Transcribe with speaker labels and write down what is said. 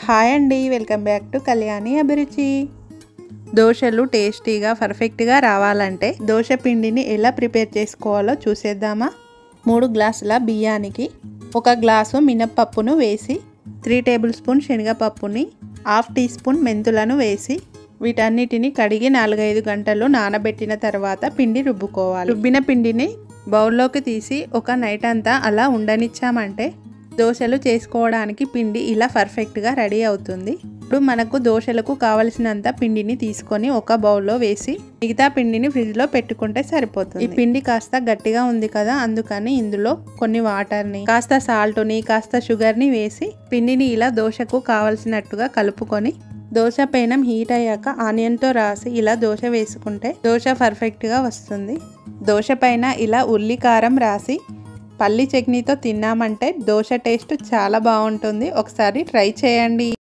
Speaker 1: Hi అండి, welcome back to Kalyani అభిరుచి. దోశలు టేస్టీగా పర్ఫెక్ట్గా రావాలంటే దోశ పిండిని ఎలా ప్రిపేర్ చేసుకోవాలో చూసేద్దామా. 3 గ్లాసుల బియ్యానికి 1 గ్లాసు మినప్పప్పును వేసి 3 టేబుల్ స్పూన్ శనగపప్పుని 1/2 టీ స్పూన్ మెంతులను వేసి వీటన్నిటిని కడిగి 4-5 గంటలు నానబెట్టిన తర్వాత పిండి రుబ్బుకోవాలి. రుబ్బిన పిండిని బౌల్లోకి తీసి ఒక నైట్ అంతా అలా ఉండనిచ్చామంటే దోశలు చేసుకోవడానికి పిండి ఇలా పర్ఫెక్ట్గా రెడీ అవుతుంది. ఇప్పుడు మనకు దోశలకు కావలసినంత పిండిని తీసుకొని ఒక బౌల్లో వేసి మిగతా పిండిని ఫ్రిడ్జ్లో పెట్టుకుంటే సరిపోతుంది. ఈ పిండి కాస్త గట్టిగా ఉంది కదా, అందుకని ఇందులో కొన్ని వాటర్ని, కాస్త సాల్ట్ని, కాస్త షుగర్ని వేసి పిండిని ఇలా దోశకు కావలసినట్టుగా కలుపుకొని దోశ పెనం హీట్ అయ్యాక ఆనియన్తో రాసి ఇలా దోశ వేసుకుంటే దోశ పర్ఫెక్ట్గా వస్తుంది. దోశ పైన ఇలా ఉల్లి కారం రాసి పల్లి చట్నీతో తిన్నామంటే దోశ టేస్ట్ చాలా బాగుంటుంది. ఒకసారి ట్రై చేయండి.